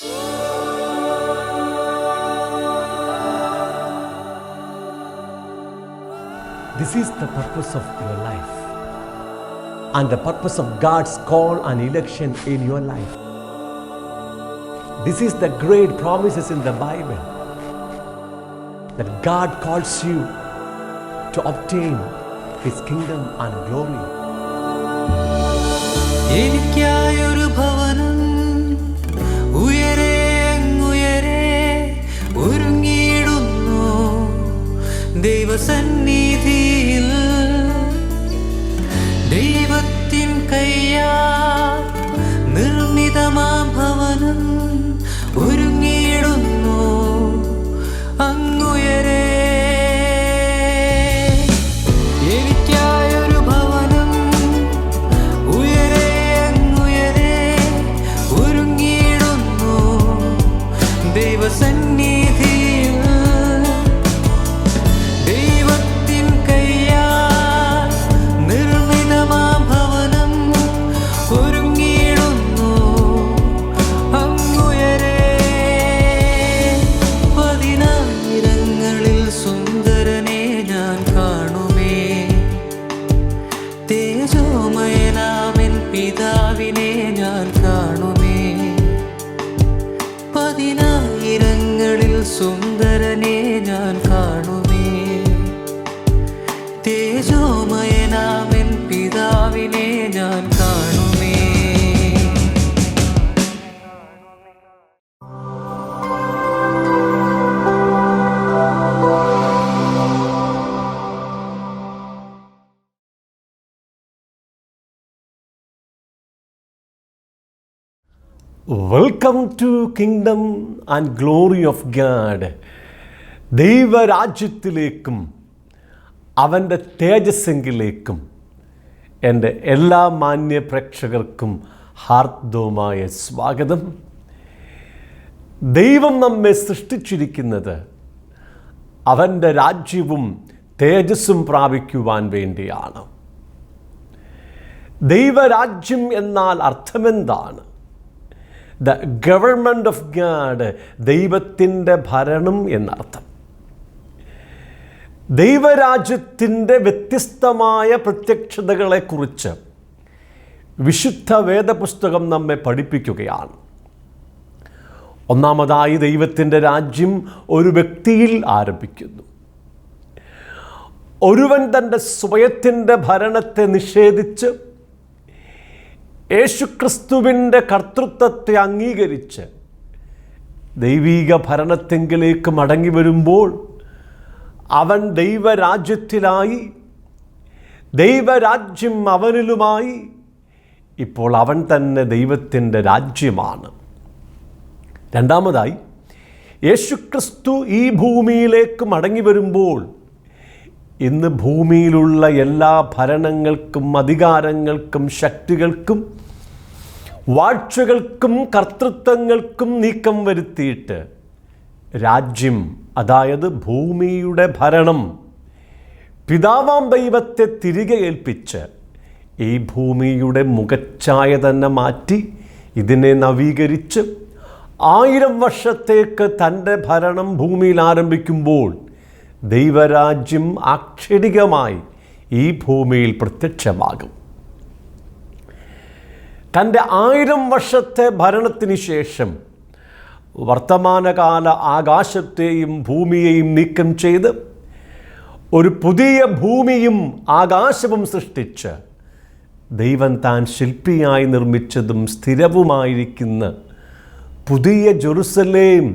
This is the purpose of your life and the purpose of God's call and election in your life. This is the great promises in the Bible that God calls you to obtain His kingdom and glory. എനിക്കായൊരു ഭവനം ഉയരെ അങ്ങുയരെ ഒരുങ്ങിയിടുന്നു ദൈവസന്നിധിയിൽ ദൈവത്തിൻ കയ്യാൽ നിർമ്മിതമാം ഭവനം ഒരുങ്ങിയിടുന്നു അങ്ങുയരെ എനിക്കായൊരു ഭവനം ഉയരെ അങ്ങുയരെ ഒരുങ്ങിയിടുന്നു ദൈവസന്നിധിയിൽ ദൈവത്തിൻ കയ്യാൽ നിർമ്മിതമാം ഭവനം ഒരുങ്ങിയിടുന്നു അങ്ങുയരെ പതിനായിരങ്ങളിൽ സുന്ദരനെ ഞാൻ കാണുമേ തേജോമയനാമൻ പിതാവിനെ ഞാൻ കാണുമേ പതിനായിരങ്ങളിൽ സുന്ദരനെ ഞാൻ കാണുമേ തേജോമയനാമൻ പിതാവിനെ ഞാൻ കാണുമേ. Welcome to Kingdom and Glory of God. ദൈവരാജ്യത്തിലേക്കും അവൻ്റെ തേജസ്സെങ്കിലേക്കും എൻ്റെ എല്ലാ മാന്യ പ്രേക്ഷകർക്കും ഹാർദവമായ സ്വാഗതം. ദൈവം നമ്മെ സൃഷ്ടിച്ചിരിക്കുന്നത് അവൻ്റെ രാജ്യവും തേജസ്സും പ്രാപിക്കുവാൻ വേണ്ടിയാണ്. ദൈവരാജ്യം എന്നാൽ അർത്ഥമെന്താണ്? ദ ഗവൺമെൻറ് ഓഫ് ഗാഡ്, ദൈവത്തിൻ്റെ ഭരണം എന്നർത്ഥം. ദൈവരാജ്യത്തിൻ്റെ വ്യത്യസ്തമായ പ്രത്യക്ഷതകളെക്കുറിച്ച് വിശുദ്ധ വേദപുസ്തകം നമ്മെ പഠിപ്പിക്കുകയാണ്. ഒന്നാമതായി, ദൈവത്തിൻ്റെ രാജ്യം ഒരു വ്യക്തിയിൽ ആരംഭിക്കുന്നു. ഒരുവൻ തൻ്റെ സ്വയത്തിൻ്റെ ഭരണത്തെ നിഷേധിച്ച് യേശുക്രിസ്തുവിൻ്റെ കർത്തൃത്വത്തെ അംഗീകരിച്ച് ദൈവീക ഭരണത്തെങ്കിലേക്ക് മടങ്ങി വരുമ്പോൾ അവൻ ദൈവരാജ്യത്തിലായി, ദൈവരാജ്യം അവനിലുമായി. ഇപ്പോൾ അവൻ തന്നെ ദൈവത്തിൻ്റെ രാജ്യമാണ്. രണ്ടാമതായി, യേശുക്രിസ്തു ഈ ഭൂമിയിലേക്ക് മടങ്ങി വരുമ്പോൾ ഇന്ന് ഭൂമിയിലുള്ള എല്ലാ ഭരണങ്ങൾക്കും അധികാരങ്ങൾക്കും ശക്തികൾക്കും വാഴ്ചകൾക്കും കർത്തൃത്വങ്ങൾക്കും നീക്കം വരുത്തിയിട്ട് രാജ്യം, അതായത് ഭൂമിയുടെ ഭരണം, പിതാവാം ദൈവത്തെ തിരികെ ഏൽപ്പിച്ച് ഈ ഭൂമിയുടെ മുഖച്ഛായ തന്നെ മാറ്റി ഇതിനെ നവീകരിച്ച് 1000 വർഷത്തേക്ക് തൻ്റെ ഭരണം ഭൂമിയിൽ ആരംഭിക്കുമ്പോൾ ദൈവരാജ്യം ആക്ഷരികമായി ഈ ഭൂമിയിൽ പ്രത്യക്ഷമാകും. തൻ്റെ 1000 വർഷത്തെ ഭരണത്തിന് ശേഷം വർത്തമാനകാല ആകാശത്തെയും ഭൂമിയെയും നീക്കം ചെയ്ത് ഒരു പുതിയ ഭൂമിയും ആകാശവും സൃഷ്ടിച്ച് ദൈവം താൻ ശില്പിയായി നിർമ്മിച്ചതും സ്ഥിരവുമായിരിക്കുന്ന പുതിയ ജെറുസലേം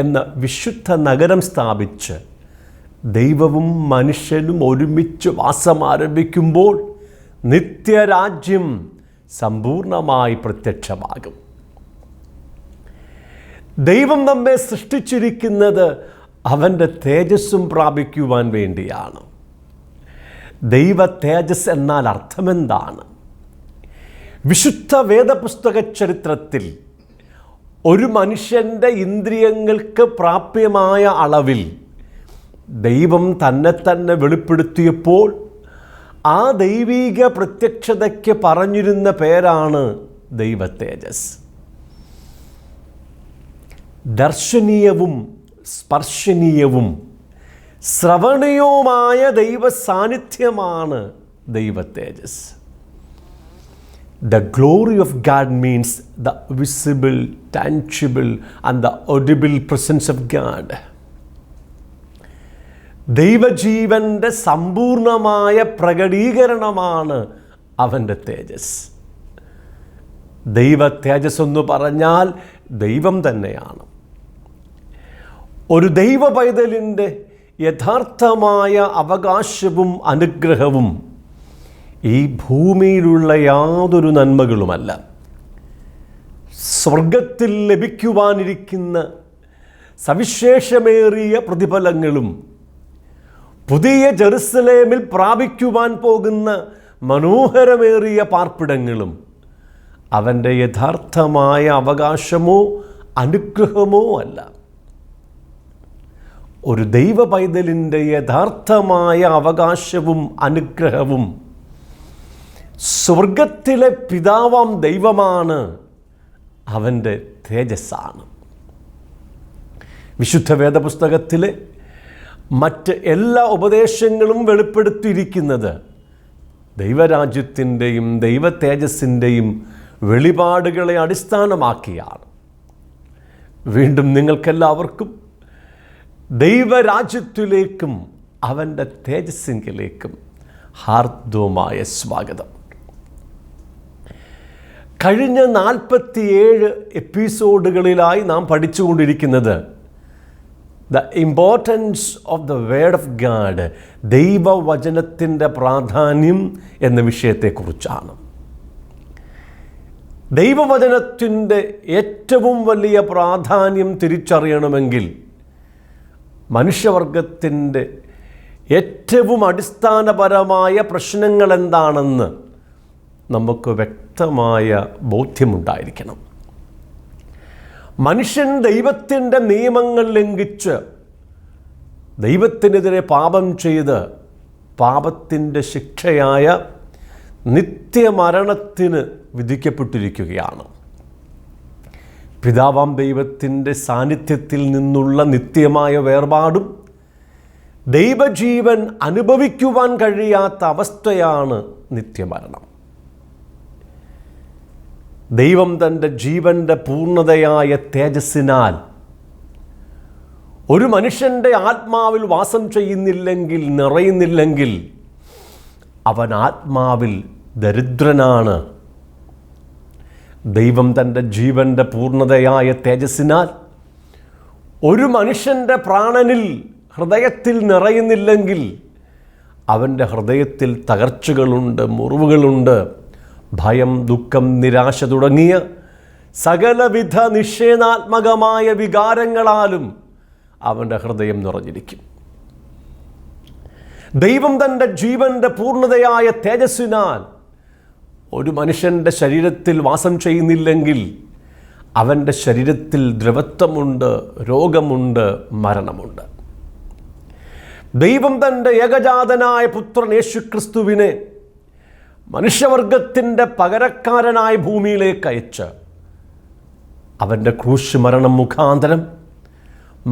എന്ന വിശുദ്ധ നഗരം സ്ഥാപിച്ച് ദൈവവും മനുഷ്യനും ഒരുമിച്ച് വാസം ആരംഭിക്കുമ്പോൾ നിത്യരാജ്യം സമ്പൂർണമായി പ്രത്യക്ഷമാകും. ദൈവം നമ്മെ സൃഷ്ടിച്ചിരിക്കുന്നത് അവൻ്റെ തേജസ്സും പ്രാപിക്കുവാൻ വേണ്ടിയാണ്. ദൈവ തേജസ് എന്നാൽ അർത്ഥമെന്താണ്? വിശുദ്ധ വേദപുസ്തക ചരിത്രത്തിൽ ഒരു മനുഷ്യൻ്റെ ഇന്ദ്രിയങ്ങൾക്ക് പ്രാപ്യമായ അളവിൽ ദൈവം തന്നെ തന്നെ വെളിപ്പെടുത്തിയപ്പോൾ ആ ദൈവീക പ്രത്യക്ഷതയ്ക്ക് പറഞ്ഞിരുന്ന പേരാണ് ദൈവ തേജസ്. ദർശനീയവും സ്പർശനീയവും ശ്രവണീയവുമായ ദൈവ സാന്നിധ്യമാണ് ദൈവ തേജസ്. The glory of God means the visible, tangible and the audible presence of God. ദൈവജീവൻ്റെ സമ്പൂർണമായ പ്രകടീകരണമാണ് അവൻ്റെ തേജസ്. ദൈവ തേജസ് എന്ന് പറഞ്ഞാൽ ദൈവം തന്നെയാണ്. ഒരു ദൈവ പൈതലിൻ്റെ യഥാർത്ഥമായ അവകാശവും അനുഗ്രഹവും ഈ ഭൂമിയിലുള്ള യാതൊരു നന്മകളുമല്ല, സ്വർഗത്തിൽ ലഭിക്കുവാനിരിക്കുന്ന സവിശേഷമേറിയ പ്രതിഫലങ്ങളും പുതിയ ജെറുസലേമിൽ പ്രാപിക്കുവാൻ പോകുന്ന മനോഹരമേറിയ പാർപ്പിടങ്ങളും അവൻ്റെ യഥാർത്ഥമായ അവകാശമോ അനുഗ്രഹമോ അല്ല. ഒരു ദൈവ പൈതലിൻ്റെ യഥാർത്ഥമായ അവകാശവും അനുഗ്രഹവും സ്വർഗത്തിലെ പിതാവാം ദൈവമാണ്, അവൻ്റെ തേജസ്സാണ്. വിശുദ്ധ വേദപുസ്തകത്തിലെ മറ്റ് എല്ലാ ഉപദേശങ്ങളും വെളിപ്പെടുത്തിയിരിക്കുന്നത് ദൈവരാജ്യത്തിൻ്റെയും ദൈവ തേജസ്സിൻ്റെയും വെളിപാടുകളെ അടിസ്ഥാനമാക്കിയാണ്. വീണ്ടും നിങ്ങൾക്കെല്ലാവർക്കും ദൈവരാജ്യത്തിലേക്കും അവൻ്റെ തേജസ്സിങ്കിലേക്കും ഹാർദവമായ സ്വാഗതം. കഴിഞ്ഞ 47 എപ്പിസോഡുകളിലായി നാം പഠിച്ചുകൊണ്ടിരിക്കുന്നത് the importance of the word of God, ദൈവവചനത്തിൻ്റെ പ്രാധാന്യം എന്ന വിഷയത്തെക്കുറിച്ചാണ്. ദൈവവചനത്തിൻ്റെ ഏറ്റവും വലിയ പ്രാധാന്യം തിരിച്ചറിയണമെങ്കിൽ മനുഷ്യവർഗത്തിൻ്റെ ഏറ്റവും അടിസ്ഥാനപരമായ പ്രശ്നങ്ങൾ എന്താണെന്ന് നമുക്ക് വ്യക്തമായ ബോധ്യമുണ്ടായിരിക്കണം. മനുഷ്യൻ ദൈവത്തിൻ്റെ നിയമങ്ങൾ ലംഘിച്ച് ദൈവത്തിനെതിരെ പാപം ചെയ്ത് പാപത്തിൻ്റെ ശിക്ഷയായ നിത്യമരണത്തിന് വിധിക്കപ്പെട്ടിരിക്കുകയാണ്. പിതാവാം ദൈവത്തിൻ്റെ സാന്നിധ്യത്തിൽ നിന്നുള്ള നിത്യമായ വേർപാടും ദൈവജീവൻ അനുഭവിക്കുവാൻ കഴിയാത്ത അവസ്ഥയാണ് നിത്യമരണം. ദൈവം തൻ്റെ ജീവൻ്റെ പൂർണ്ണതയായ തേജസ്സിനാൽ ഒരു മനുഷ്യൻ്റെ ആത്മാവിൽ വാസം ചെയ്യുന്നില്ലെങ്കിൽ, നിറയുന്നില്ലെങ്കിൽ അവൻ ആത്മാവിൽ ദരിദ്രനാണ്. ദൈവം തൻ്റെ ജീവൻ്റെ പൂർണ്ണതയായ തേജസ്സിനാൽ ഒരു മനുഷ്യൻ്റെ പ്രാണനിൽ, ഹൃദയത്തിൽ നിറയുന്നില്ലെങ്കിൽ അവൻ്റെ ഹൃദയത്തിൽ തകർച്ചകളുണ്ട്, മുറിവുകളുണ്ട്, ഭയം, ദുഃഖം, നിരാശ തുടങ്ങിയ സകലവിധ നിഷേധാത്മകമായ വികാരങ്ങളാലും അവൻ്റെ ഹൃദയം നിറഞ്ഞിരിക്കും. ദൈവം തൻ്റെ ജീവൻ്റെ പൂർണ്ണതയായ തേജസ്സിനാൽ ഒരു മനുഷ്യൻ്റെ ശരീരത്തിൽ വാസം ചെയ്യുന്നില്ലെങ്കിൽ അവൻ്റെ ശരീരത്തിൽ ദ്രവത്വമുണ്ട്, രോഗമുണ്ട്, മരണമുണ്ട്. ദൈവം തൻ്റെ ഏകജാതനായ പുത്രൻ യേശുക്രിസ്തുവിനെ മനുഷ്യവർഗത്തിൻ്റെ പകരക്കാരനായ ഭൂമിയിലേക്ക് അയച്ച് അവൻ്റെ ക്രൂശ് മരണം മുഖാന്തരം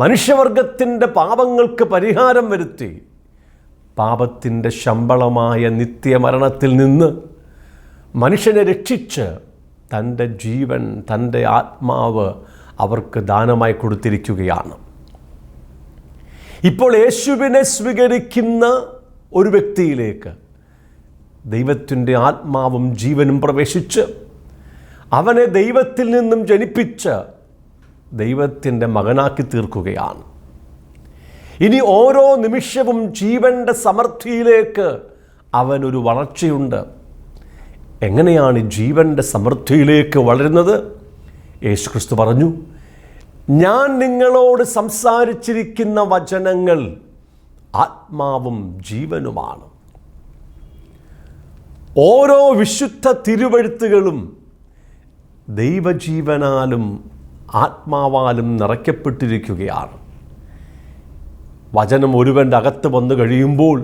മനുഷ്യവർഗത്തിൻ്റെ പാപങ്ങൾക്ക് പരിഹാരം വരുത്തി പാപത്തിൻ്റെ ശമ്പളമായ നിത്യമരണത്തിൽ നിന്ന് മനുഷ്യനെ രക്ഷിച്ച് തൻ്റെ ജീവൻ, തൻ്റെ ആത്മാവ് അവർക്ക് ദാനമായി കൊടുത്തിരിക്കുകയാണ്. ഇപ്പോൾ യേശുവിനെ സ്വീകരിക്കുന്ന ഒരു വ്യക്തിയിലേക്ക് ദൈവത്തിൻ്റെ ആത്മാവും ജീവനും പ്രവേശിച്ച് അവനെ ദൈവത്തിൽ നിന്നും ജനിപ്പിച്ച് ദൈവത്തിൻ്റെ മകനാക്കി തീർക്കുകയാണ്. ഇനി ഓരോ നിമിഷവും ജീവൻ്റെ സമൃദ്ധിയിലേക്ക് അവനൊരു വളർച്ചയുണ്ട്. എങ്ങനെയാണ് ജീവൻ്റെ സമൃദ്ധിയിലേക്ക് വളരുന്നത്? യേശുക്രിസ്തു പറഞ്ഞു, ഞാൻ നിങ്ങളോട് സംസാരിച്ചിരിക്കുന്ന വചനങ്ങൾ ആത്മാവും ജീവനുമാണ്. ഓരോ വിശുദ്ധ തിരുവെഴുത്തുകളും ദൈവജീവനാലും ആത്മാവാലും നിറയ്ക്കപ്പെട്ടിരിക്കുകയാണ്. വചനം ഒരുവൻ്റെ അകത്ത് വന്നു കഴിയുമ്പോൾ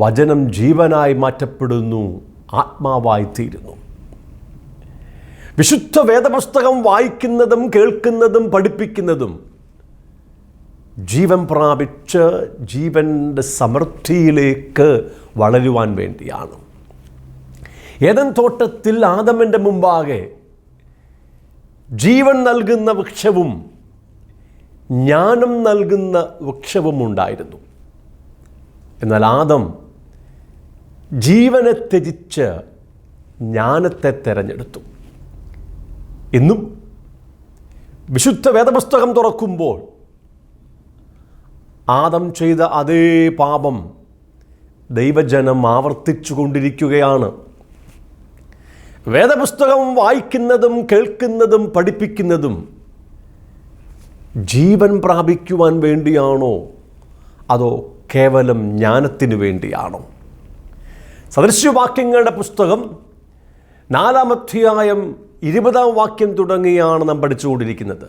വചനം ജീവനായി മാറ്റപ്പെടുന്നു, ആത്മാവായിത്തീരുന്നു. വിശുദ്ധ വേദപുസ്തകം വായിക്കുന്നതും കേൾക്കുന്നതും പഠിപ്പിക്കുന്നതും ജീവൻ പ്രാപിച്ച് ജീവൻ്റെ സമൃദ്ധിയിലേക്ക് വളരുവാൻ വേണ്ടിയാണ്. ഏദൻ തോട്ടത്തിൽ ആദമിൻ്റെ മുമ്പാകെ ജീവൻ നൽകുന്ന വൃക്ഷവും ജ്ഞാനം നൽകുന്ന വൃക്ഷവും ഉണ്ടായിരുന്നു. എന്നാൽ ആദം ജീവനെ ത്യജിച്ച് ജ്ഞാനത്തെ തിരഞ്ഞെടുത്തു. ഇന്നും വിശുദ്ധ വേദപുസ്തകം തുറക്കുമ്പോൾ ആദം ചെയ്ത അതേ പാപം ദൈവജനം ആവർത്തിച്ചു കൊണ്ടിരിക്കുകയാണ്. വേദപുസ്തകം വായിക്കുന്നതും കേൾക്കുന്നതും പഠിപ്പിക്കുന്നതും ജീവൻ പ്രാപിക്കുവാൻ വേണ്ടിയാണോ അതോ കേവലം ജ്ഞാനത്തിനു വേണ്ടിയാണോ? സദൃശ്യവാക്യങ്ങളുടെ പുസ്തകം 4-ാം അധ്യായം 20-ാം വാക്യം തുടങ്ങിയാണ് നാം പഠിച്ചുകൊണ്ടിരിക്കുന്നത്.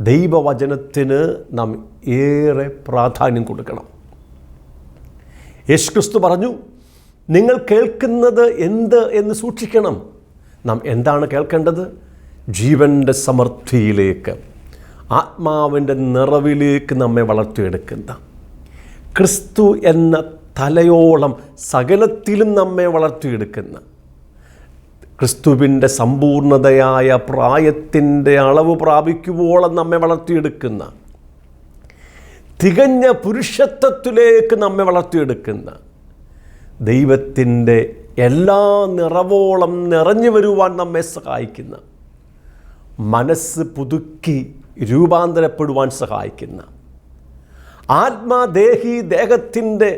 ദൈവവചനത്തിന് നാം ഏറെ പ്രാധാന്യം കൊടുക്കണം. യേശുക്രിസ്തു പറഞ്ഞു, നിങ്ങൾ കേൾക്കുന്നത് എന്ത് എന്ന് സൂക്ഷിക്കണം. നാം എന്താണ് കേൾക്കേണ്ടത്? ജീവൻ്റെ സമൃദ്ധിയിലേക്ക്, ആത്മാവിൻ്റെ നിറവിലേക്ക് നമ്മെ വളർത്തിയെടുക്കുന്ന, ക്രിസ്തു എന്ന തലയോളം സകലത്തിലും നമ്മെ വളർത്തിയെടുക്കുന്ന, ക്രിസ്തുവിൻ്റെ സമ്പൂർണതയായ പ്രായത്തിൻ്റെ അളവ് പ്രാപിക്കുവോളം നമ്മെ വളർത്തിയെടുക്കുന്ന, തികഞ്ഞ പുരുഷത്വത്തിലേക്ക് നമ്മെ വളർത്തിയെടുക്കുന്ന, ദൈവത്തിൻ്റെ എല്ലാ നിറവോളം നിറഞ്ഞു വരുവാൻ നമ്മെ സഹായിക്കുന്ന, മനസ്സ് പുതുക്കി രൂപാന്തരപ്പെടുവാൻ സഹായിക്കുന്ന, ആത്മാദേഹി ദേഹത്തിൻ്റെ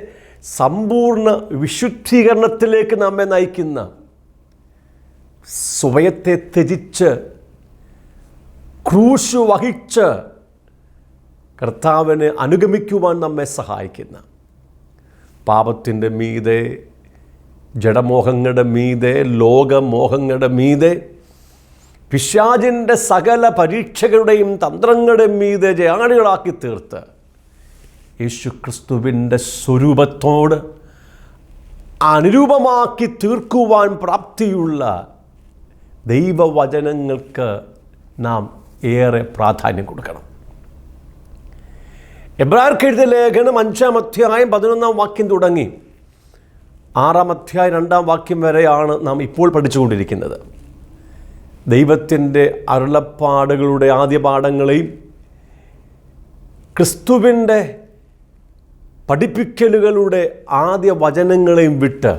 സമ്പൂർണ്ണ വിശുദ്ധീകരണത്തിലേക്ക് നമ്മെ നയിക്കുന്ന, സ്വയത്തെ ത്യജിച്ച് ക്രൂശ് വഹിച്ച് കർത്താവിനെ അനുഗമിക്കുവാൻ നമ്മെ സഹായിക്കുന്ന, പാപത്തിൻ്റെ മീതെ, ജഡമോഹങ്ങളുടെ മീതെ, ലോകമോഹങ്ങളുടെ മീതെ, പിശാചിൻ്റെ സകല പരീക്ഷകളുടെയും തന്ത്രങ്ങളുടെയും മീതെ ജയാളികളാക്കി തീർത്ത് യേശുക്രിസ്തുവിൻ്റെ സ്വരൂപത്തോട് അനുരൂപമാക്കി തീർക്കുവാൻ പ്രാപ്തിയുള്ള ദൈവവചനങ്ങൾക്ക് നാം ഏറെ പ്രാധാന്യം കൊടുക്കണം. എബ്രായർക്ക് എഴുതിയ ലേഖനം 5-ാം അധ്യായം 11-ാം വാക്യം തുടങ്ങി 6-ാം അധ്യായം 2-ാം വാക്യം വരെയാണ് നാം ഇപ്പോൾ പഠിച്ചുകൊണ്ടിരിക്കുന്നത്. ദൈവത്തിൻ്റെ അരുളപ്പാടുകളുടെ ആദ്യ പാഠങ്ങളെയും ക്രിസ്തുവിൻ്റെ പഠിപ്പിക്കലുകളുടെ ആദ്യ വചനങ്ങളെയും വിട്ട്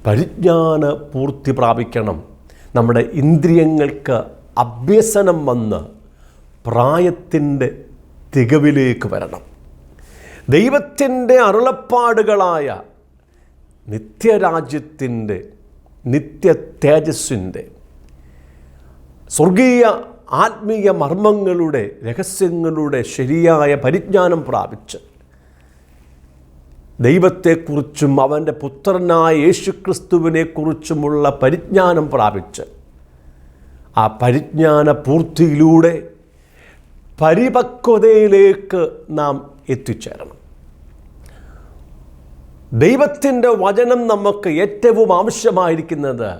പരിജ്ഞാന പൂർത്തി പ്രാപിക്കണം. നമ്മുടെ ഇന്ദ്രിയങ്ങൾക്ക് അഭ്യസനം വന്ന് പ്രായത്തിൻ്റെ തികവിലേക്ക് വരണം. ദൈവത്തിൻ്റെ അരുളപ്പാടുകളായ നിത്യരാജ്യത്തിൻ്റെ, നിത്യ തേജസ്സിൻ്റെ, സ്വർഗീയ ആത്മീയ മർമ്മങ്ങളുടെ, രഹസ്യങ്ങളുടെ ശരിയായ പരിജ്ഞാനം പ്രാപിച്ച് ദൈവത്തെക്കുറിച്ചും അവൻ്റെ പുത്രനായ യേശുക്രിസ്തുവിനെക്കുറിച്ചുമുള്ള പരിജ്ഞാനം പ്രാപിച്ച് ആ പരിജ്ഞാന പൂർത്തിയിലൂടെ പരിപക്വതയിലേക്ക് നാം എത്തിച്ചേരണം. ദൈവത്തിൻ്റെ വചനം നമുക്ക് ഏറ്റവും ആവശ്യമായിരിക്കുന്നത്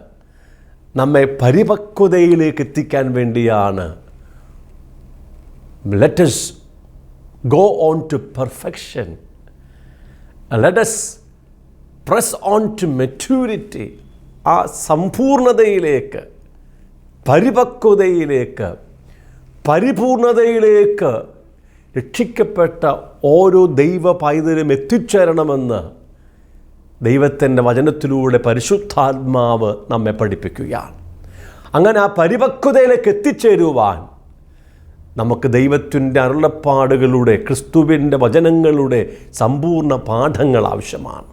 നമ്മെ പരിപക്വതയിലേക്ക് എത്തിക്കാൻ വേണ്ടിയാണ്. Let us go on to perfection. Let us press on to maturity. ആ സമ്പൂർണതയിലേക്ക്, പരിപക്വതയിലേക്ക്, പരിപൂർണതയിലേക്ക് രക്ഷിക്കപ്പെട്ട ഓരോ ദൈവ പൈതലും എത്തിച്ചേരണമെന്ന് ദൈവത്തിൻ്റെ വചനത്തിലൂടെ പരിശുദ്ധാത്മാവ് നമ്മെ പഠിപ്പിക്കുകയാണ്. അങ്ങനെ ആ പരിപക്വതയിലേക്ക് എത്തിച്ചേരുവാൻ നമുക്ക് ദൈവത്തിൻ്റെ അരുളപ്പാടുകളുടെ, ക്രിസ്തുവിൻ്റെ വചനങ്ങളുടെ സമ്പൂർണ്ണ പാഠങ്ങൾ ആവശ്യമാണ്.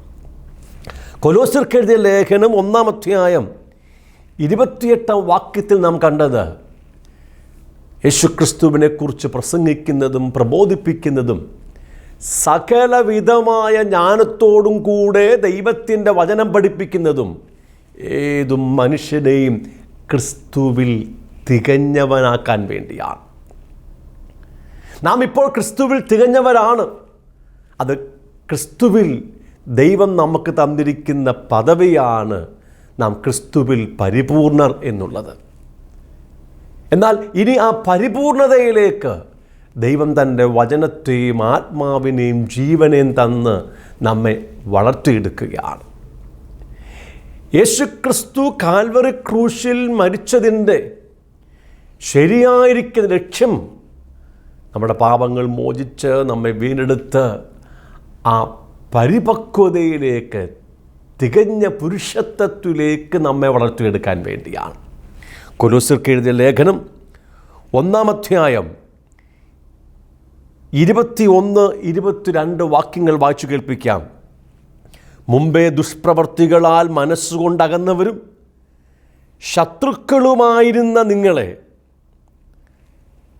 കൊലോസ്യർക്ക് എഴുതിയ ലേഖനം 1-ാം അധ്യായം 28-ാം വാക്യത്തിൽ നാം കണ്ടത് യേശുക്രിസ്തുവിനെക്കുറിച്ച് പ്രസംഗിക്കുന്നതും പ്രബോധിപ്പിക്കുന്നതും സകലവിധമായ ജ്ഞാനത്തോടും കൂടെ ദൈവത്തിൻ്റെ വചനം പഠിപ്പിക്കുന്നതും ഏതും മനുഷ്യനെയും ക്രിസ്തുവിൽ തികഞ്ഞവനാക്കാൻ വേണ്ടിയാണ്. നാം ഇപ്പോൾ ക്രിസ്തുവിൽ തികഞ്ഞവരാണ്. അത് ക്രിസ്തുവിൽ ദൈവം നമുക്ക് തന്നിരിക്കുന്ന പദവിയാണ്. നാം ക്രിസ്തുവിൽ പരിപൂർണർ എന്നുള്ളത്. എന്നാൽ ഇനി ആ പരിപൂർണതയിലേക്ക് ദൈവം തൻ്റെ വചനത്തെയും ആത്മാവിനെയും ജീവനെയും തന്ന് നമ്മെ വളർത്തിയെടുക്കുകയാണ്. യേശുക്രിസ്തു കാൽവറി ക്രൂശിൽ മരിച്ചതിൻ്റെ ശരിയായിരിക്കുന്ന ലക്ഷ്യം നമ്മുടെ പാപങ്ങൾ മോചിച്ച് നമ്മെ വീണ്ടെടുത്ത് ആ പരിപക്വതയിലേക്ക്, തികഞ്ഞ പുരുഷത്വത്തിലേക്ക് നമ്മെ വളർത്തിയെടുക്കാൻ വേണ്ടിയാണ്. കൊലോസ്യർക്ക് എഴുതിയ ലേഖനം 1-ാം അധ്യായം 21-22 വാക്യങ്ങൾ വായിച്ചു കേൾപ്പിക്കാം. മുമ്പേ ദുഷ്പ്രവർത്തികളാൽ മനസ്സുകൊണ്ടകന്നവരും ശത്രുക്കളുമായിരുന്ന നിങ്ങളെ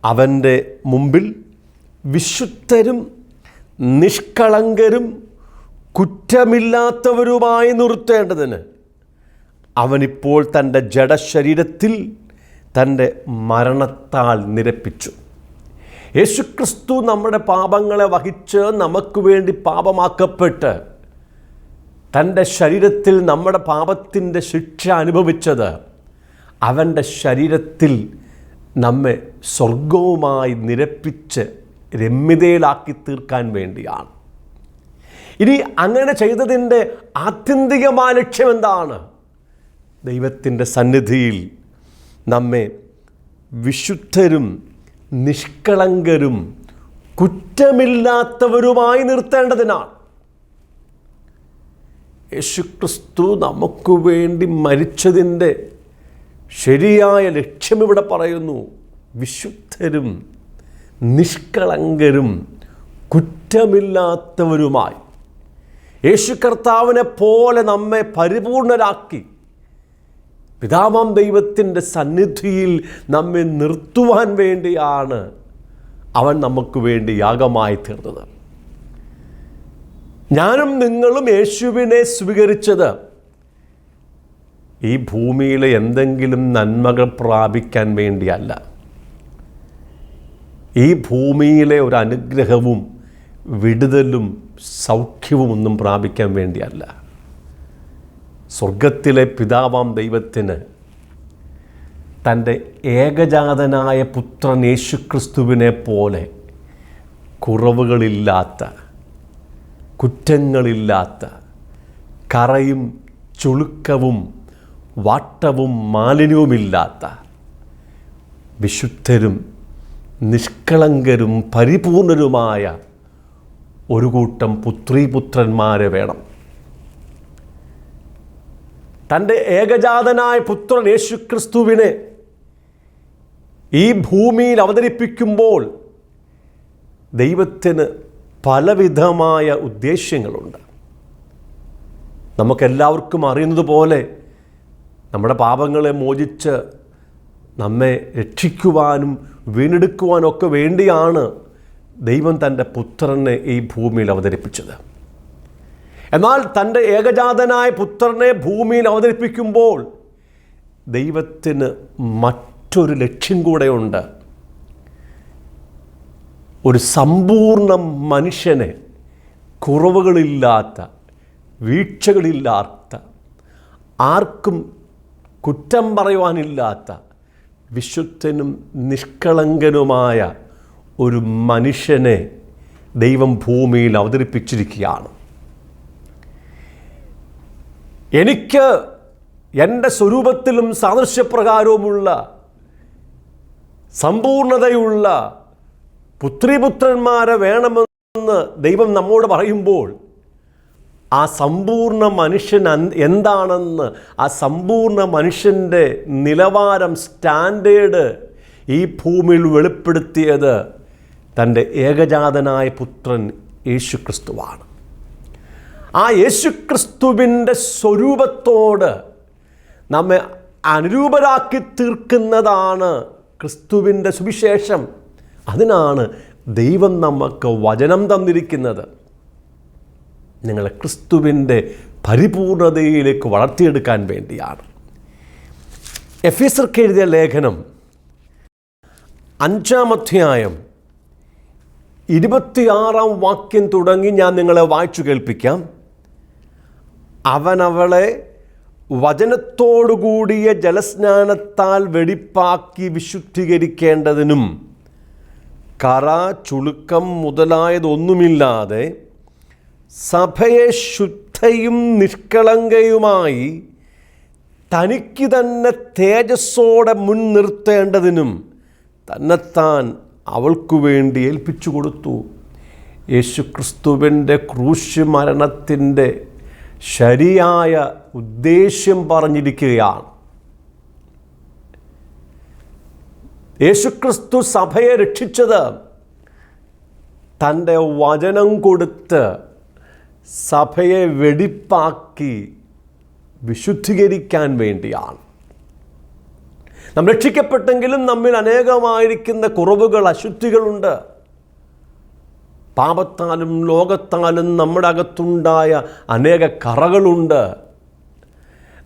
അവൻ്റെ മുമ്പിൽ വിശുദ്ധരും നിഷ്കളങ്കരും കുറ്റമില്ലാത്തവരുമായി നിർത്തേണ്ടതിന് അവനിപ്പോൾ തൻ്റെ ജഡശരീരത്തിൽ തൻ്റെ മരണത്താൽ നിരപ്പിച്ചു. യേശുക്രിസ്തു നമ്മുടെ പാപങ്ങളെ വഹിച്ച് നമുക്ക് വേണ്ടി പാപമാക്കപ്പെട്ട് തൻ്റെ ശരീരത്തിൽ നമ്മുടെ പാപത്തിൻ്റെ ശിക്ഷ അനുഭവിച്ചത് അവൻ്റെ ശരീരത്തിൽ നമ്മെ സ്വർഗവുമായി നിരപ്പിച്ച് രമ്യതയിലാക്കി തീർക്കാൻ വേണ്ടിയാണ്. ഇനി അങ്ങനെ ചെയ്തതിൻ്റെ ആത്യന്തികമായ ലക്ഷ്യം എന്താണ്? ദൈവത്തിൻ്റെ സന്നിധിയിൽ നമ്മെ വിശുദ്ധരും നിഷ്കളങ്കരും കുറ്റമില്ലാത്തവരുമായി നിർത്തേണ്ടതിനാണ്. യേശുക്രിസ്തു നമുക്ക് വേണ്ടി മരിച്ചതിൻ്റെ ശരിയായ ലക്ഷ്യം ഇവിടെ പറയുന്നു. വിശുദ്ധരും നിഷ്കളങ്കരും കുറ്റമില്ലാത്തവരുമായി യേശു കർത്താവിനെ പോലെ നമ്മെ പരിപൂർണരാക്കി പിതാവാം ദൈവത്തിൻ്റെ സന്നിധിയിൽ നമ്മെ നിർത്തുവാൻ വേണ്ടിയാണ് അവൻ നമുക്ക് വേണ്ടി യാഗമായി തീർന്നത്. ഞാനും നിങ്ങളും യേശുവിനെ സ്വീകരിച്ചത് ഈ ഭൂമിയിലെ എന്തെങ്കിലും നന്മകൾ പ്രാപിക്കാൻ വേണ്ടിയല്ല. ഈ ഭൂമിയിലെ ഒരു അനുഗ്രഹവും വിടുതലും സൗഖ്യവും ഒന്നും പ്രാപിക്കാൻ വേണ്ടിയല്ല. സ്വർഗത്തിലെ പിതാവാം ദൈവത്തിന് തൻ്റെ ഏകജാതനായ പുത്രൻ യേശുക്രിസ്തുവിനെ പോലെ കുറവുകളില്ലാത്ത, കുറ്റങ്ങളില്ലാത്ത, കറയും ചുളുക്കവും വാട്ടവും മാലിന്യവുമില്ലാത്ത വിശുദ്ധരും നിഷ്കളങ്കരും പരിപൂർണരുമായ ഒരു കൂട്ടം പുത്രീപുത്രന്മാരെ വേണം. തൻ്റെ ഏകജാതനായ പുത്രൻ യേശുക്രിസ്തുവിനെ ഈ ഭൂമിയിൽ അവതരിപ്പിക്കുമ്പോൾ ദൈവത്തിന് പലവിധമായ ഉദ്ദേശ്യങ്ങളുണ്ട്. നമുക്കെല്ലാവർക്കും അറിയുന്നത് പോലെ നമ്മുടെ പാപങ്ങളെ മോചിച്ച് നമ്മെ രക്ഷിക്കുവാനും വീണ്ടെടുക്കുവാനും ഒക്കെ വേണ്ടിയാണ് ദൈവം തൻ്റെ പുത്രനെ ഈ ഭൂമിയിൽ അവതരിപ്പിച്ചത്. എന്നാൽ തൻ്റെ ഏകജാതനായ പുത്രനെ ഭൂമിയിൽ അവതരിപ്പിക്കുമ്പോൾ ദൈവത്തിന് മറ്റൊരു ലക്ഷ്യം കൂടെയുണ്ട്. ഒരു സമ്പൂർണ്ണ മനുഷ്യനെ, കുറവുകളില്ലാത്ത, വീഴ്ചകളില്ലാത്ത, ആർക്കും കുറ്റം പറയുവാനില്ലാത്ത, വിശുദ്ധനും നിഷ്കളങ്കനുമായ ഒരു മനുഷ്യനെ ദൈവം ഭൂമിയിൽ അവതരിപ്പിച്ചിരിക്കുകയാണ്. എനിക്ക് എൻ്റെ സ്വരൂപത്തിലും സാദൃശ്യപ്രകാരവുമുള്ള സമ്പൂർണതയുള്ള പുത്രീപുത്രന്മാരെ വേണമെന്ന് ദൈവം നമ്മോട് പറയുമ്പോൾ ആ സമ്പൂർണ്ണ മനുഷ്യൻ എന്താണെന്ന്, ആ സമ്പൂർണ്ണ മനുഷ്യൻ്റെ നിലവാരം, സ്റ്റാൻഡേർഡ് ഈ ഭൂമിയിൽ വെളിപ്പെടുത്തിയത് തൻ്റെ ഏകജാതനായ പുത്രൻ യേശുക്രിസ്തുവാണ്. ആ യേശുക്രിസ്തുവിൻ്റെ സ്വരൂപത്തോട് നമ്മെ അനുരൂപരാക്കി തീർക്കുന്നതാണ് ക്രിസ്തുവിൻ്റെ സുവിശേഷം. അതിനാണ് ദൈവം നമുക്ക് വചനം തന്നിരിക്കുന്നത്. നിങ്ങളെ ക്രിസ്തുവിൻ്റെ പരിപൂർണതയിലേക്ക് വളർത്തിയെടുക്കാൻ വേണ്ടിയാണ്. എഫേസ്യർക്ക് എഴുതിയ ലേഖനം 5-ാം അധ്യായം 26-ാം വാക്യം തുടങ്ങി ഞാൻ നിങ്ങളെ വായിച്ചു കേൾപ്പിക്കാം. അവൻ അവളെ വചനത്തോടുകൂടിയ ജലസ്നാനത്താൽ വെടിപ്പാക്കി വിശുദ്ധീകരിക്കേണ്ടതിനും കറ, ചുളുക്കം മുതലായതൊന്നുമില്ലാതെ സഭയെ ശുദ്ധയും നിഷ്കളങ്കയുമായി തനിക്ക് തന്നെ തേജസ്സോടെ മുൻനിർത്തേണ്ടതിനും തന്നെത്താൻ അവൾക്കു വേണ്ടി ഏൽപ്പിച്ചു കൊടുത്തു. യേശുക്രിസ്തുവിൻ്റെ ക്രൂശ് മരണത്തിൻ്റെ ശരിയായ ഉദ്ദേശ്യം പറഞ്ഞിരിക്കുകയാണ്. യേശുക്രിസ്തു സഭയെ രക്ഷിച്ചത് തൻ്റെ വചനം കൊടുത്ത് സഭയെ വെടിപ്പാക്കി വിശുദ്ധീകരിക്കാൻ വേണ്ടിയാണ്. നാം രക്ഷിക്കപ്പെട്ടെങ്കിലും നമ്മിൽ അനേകമായിരിക്കുന്ന കുറവുകൾ, അശുദ്ധികളുണ്ട്. പാപത്താലും ലോകത്താലും നമ്മുടെ അകത്തുണ്ടായ അനേക കറകളുണ്ട്.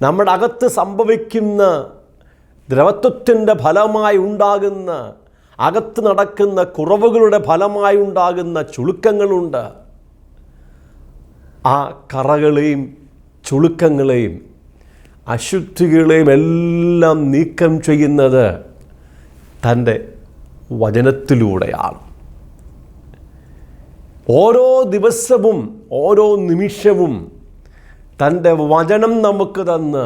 നമ്മുടെ അകത്ത് സംഭവിക്കുന്ന ദ്രവത്വത്തിൻ്റെ ഫലമായി ഉണ്ടാകുന്ന, അകത്ത് നടക്കുന്ന കുറവുകളുടെ ഫലമായി ഉണ്ടാകുന്ന ചുളുക്കങ്ങളുണ്ട്. ആ കറകളെയും ചുളുക്കങ്ങളെയും അശുദ്ധികളെയും എല്ലാം നീക്കം ചെയ്യുന്നത് തൻ്റെ വചനത്തിലൂടെയാണ്. ഓരോ ദിവസവും ഓരോ നിമിഷവും തൻ്റെ വചനം നമുക്ക് തന്ന്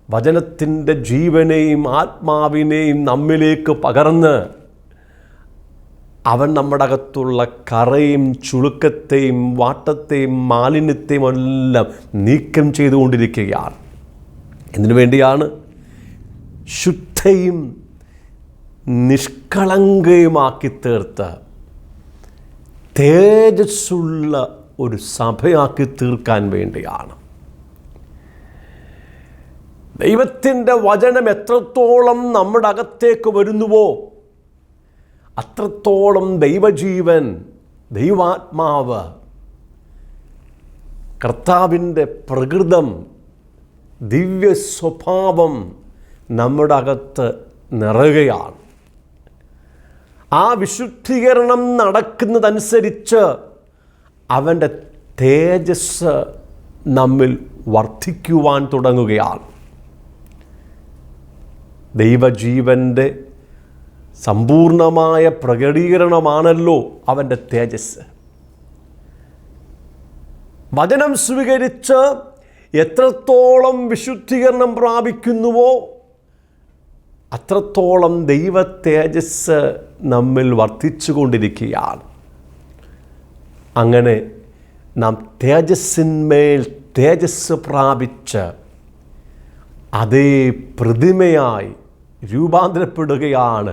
വചനത്തിൻ്റെ ജീവനെയും ആത്മാവിനെയും നമ്മിലേക്ക് പകർന്ന് അവൻ നമ്മുടെ അകത്തുള്ള കറയും ചുളുക്കത്തെയും വാട്ടത്തെയും മാലിന്യത്തെയും എല്ലാം നീക്കം ചെയ്തുകൊണ്ടിരിക്കുകയാണ്. എന്തിനു വേണ്ടിയാണ്? ശുദ്ധയും നിഷ്കളങ്കയുമാക്കി തീർത്ത് തേജസ്സുള്ള ഒരു സഭയാക്കി തീർക്കാൻ വേണ്ടിയാണ്. ദൈവത്തിൻ്റെ വചനം എത്രത്തോളം നമ്മുടെ അകത്തേക്ക് വരുന്നുവോ അത്രത്തോളം ദൈവജീവൻ, ദൈവാത്മാവ്, കർത്താവിൻ്റെ പ്രകൃതം, ദിവ്യ സ്വഭാവം നമ്മുടെ അകത്ത് നിറയുകയാണ്. ആ വിശുദ്ധീകരണം നടക്കുന്നതനുസരിച്ച് അവൻ്റെ തേജസ് നമ്മിൽ വർദ്ധിക്കുവാൻ തുടങ്ങുകയാണ്. ദൈവജീവൻ്റെ സമ്പൂർണമായ പ്രകടീകരണമാണല്ലോ അവൻ്റെ തേജസ്. വചനം സ്വീകരിച്ച് എത്രത്തോളം വിശുദ്ധീകരണം പ്രാപിക്കുന്നുവോ അത്രത്തോളം ദൈവ തേജസ് നമ്മിൽ വർദ്ധിച്ചു കൊണ്ടിരിക്കുകയാണ്. അങ്ങനെ നാം തേജസ്സിന്മേൽ തേജസ് പ്രാപിച്ച് അതേ പ്രതിമയായി രൂപാന്തരപ്പെടുകയാണ്.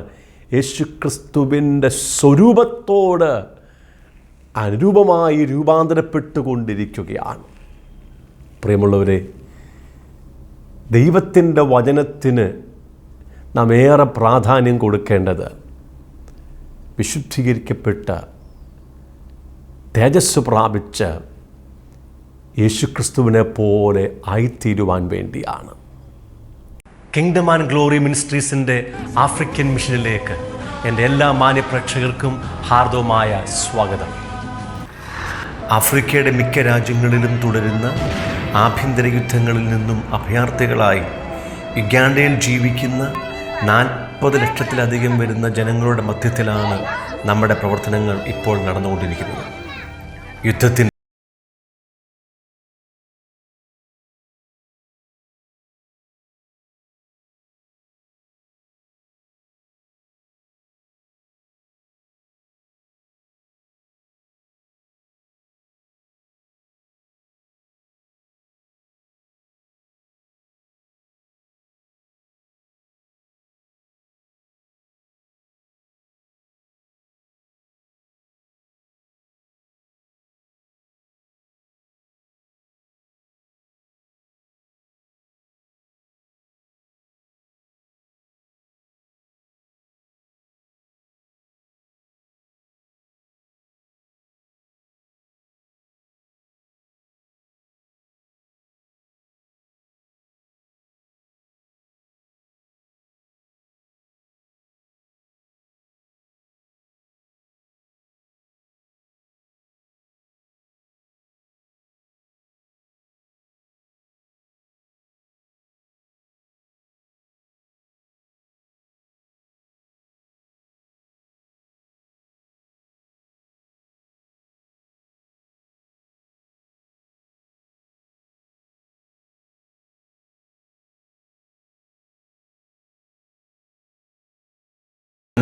യേശുക്രിസ്തുവിൻ്റെ സ്വരൂപത്തോട് അനുരൂപമായി രൂപാന്തരപ്പെട്ടുകൊണ്ടിരിക്കുകയാണ്. പ്രിയമുള്ളവരെ, ദൈവത്തിൻ്റെ വചനത്തിന് നാം ഏറെ പ്രാധാന്യം കൊടുക്കേണ്ടത് വിശുദ്ധീകരിക്കപ്പെട്ട തേജസ് പ്രാപിച്ച് യേശുക്രിസ്തുവിനെ പോലെ ആയിത്തീരുവാൻ വേണ്ടിയാണ്. കിങ്ഡം ആൻഡ് ഗ്ലോറി മിനിസ്ട്രീസിൻ്റെ ആഫ്രിക്കൻ മിഷനിലേക്ക് എൻ്റെ എല്ലാ മാന്യപ്രേക്ഷകർക്കും ഹാർദവമായ സ്വാഗതം. ആഫ്രിക്കയുടെ മിക്ക രാജ്യങ്ങളിലും തുടരുന്ന ആഭ്യന്തര യുദ്ധങ്ങളിൽ നിന്നും അഭയാർത്ഥികളായി യുഗാണ്ടയിൽ ജീവിക്കുന്ന 40 ലക്ഷത്തിലധികം വരുന്ന ജനങ്ങളുടെ മധ്യത്തിലാണ് നമ്മുടെ പ്രവർത്തനങ്ങൾ ഇപ്പോൾ നടന്നുകൊണ്ടിരിക്കുന്നത്. യുദ്ധത്തിൻ്റെ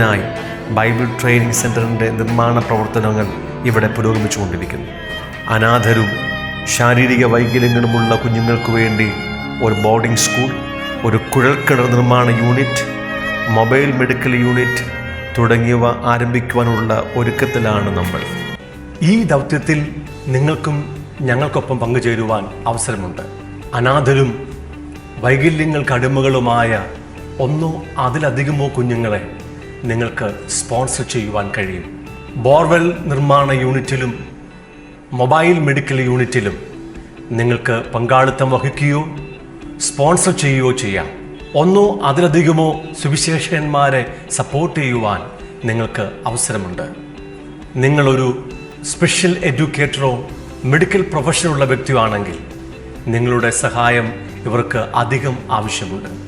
ായി ബൈബിൾ ട്രെയിനിങ് സെൻ്ററിൻ്റെ നിർമ്മാണ പ്രവർത്തനങ്ങൾ ഇവിടെ പുരോഗമിച്ചുകൊണ്ടിരിക്കുന്നു. അനാഥരും ശാരീരിക വൈകല്യങ്ങളുമുള്ള കുഞ്ഞുങ്ങൾക്ക് വേണ്ടി ഒരു ബോർഡിംഗ് സ്കൂൾ, ഒരു കുഴൽക്കിണർ നിർമ്മാണ യൂണിറ്റ്, മൊബൈൽ മെഡിക്കൽ യൂണിറ്റ് തുടങ്ങിയവ ആരംഭിക്കുവാനുള്ള ഒരുക്കത്തിലാണ് നമ്മൾ. ഈ ദൗത്യത്തിൽ നിങ്ങൾക്കും ഞങ്ങൾക്കൊപ്പം പങ്കുചേരുവാൻ അവസരമുണ്ട്. അനാഥരും വൈകല്യങ്ങൾക്ക് അടിമകളുമായ ഒന്നോ അതിലധികമോ കുഞ്ഞുങ്ങളെ നിങ്ങൾക്ക് സ്പോൺസർ ചെയ്യുവാൻ കഴിയും. ബോർവെൽ നിർമ്മാണ യൂണിറ്റിലും മൊബൈൽ മെഡിക്കൽ യൂണിറ്റിലും നിങ്ങൾക്ക് പങ്കാളിത്തം വഹിക്കുകയോ സ്പോൺസർ ചെയ്യുകയോ ചെയ്യാം. ഒന്നോ അതിലധികമോ സുവിശേഷകന്മാരെ സപ്പോർട്ട് ചെയ്യുവാൻ നിങ്ങൾക്ക് അവസരമുണ്ട്. നിങ്ങളൊരു സ്പെഷ്യൽ എഡ്യൂക്കേറ്ററോ മെഡിക്കൽ പ്രൊഫഷനുള്ള വ്യക്തിയാണെങ്കിൽ നിങ്ങളുടെ സഹായം ഇവർക്ക് അധികം ആവശ്യമുണ്ട്.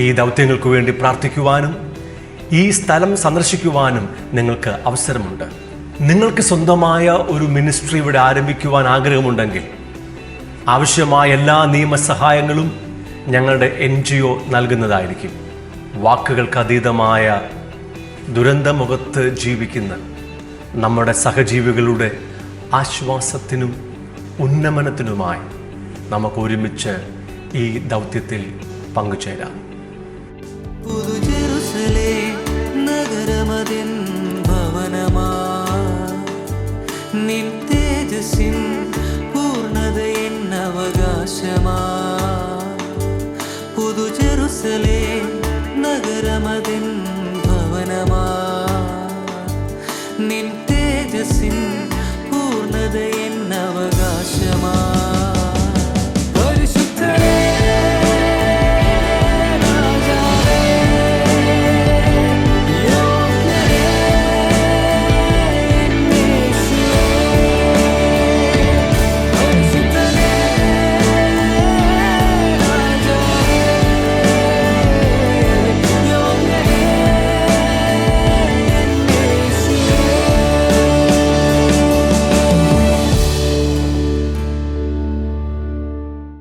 ഈ ദൗത്യങ്ങൾക്ക് വേണ്ടി പ്രാർത്ഥിക്കുവാനും ഈ സ്ഥലം സന്ദർശിക്കുവാനും നിങ്ങൾക്ക് അവസരമുണ്ട്. നിങ്ങൾക്ക് സ്വന്തമായ ഒരു മിനിസ്ട്രി ഇവിടെ ആരംഭിക്കുവാൻ ആഗ്രഹമുണ്ടെങ്കിൽ ആവശ്യമായ എല്ലാ നിയമസഹായങ്ങളും ഞങ്ങളുടെ NGO നൽകുന്നതായിരിക്കും. വാക്കുകൾക്ക് അതീതമായ ദുരന്തമുഖത്ത് ജീവിക്കുന്ന നമ്മുടെ സഹജീവികളുടെ ആശ്വാസത്തിനും ഉന്നമനത്തിനുമായി നമുക്ക് ഒരുമിച്ച് ഈ ദൗത്യത്തിൽ പങ്കുചേരാം.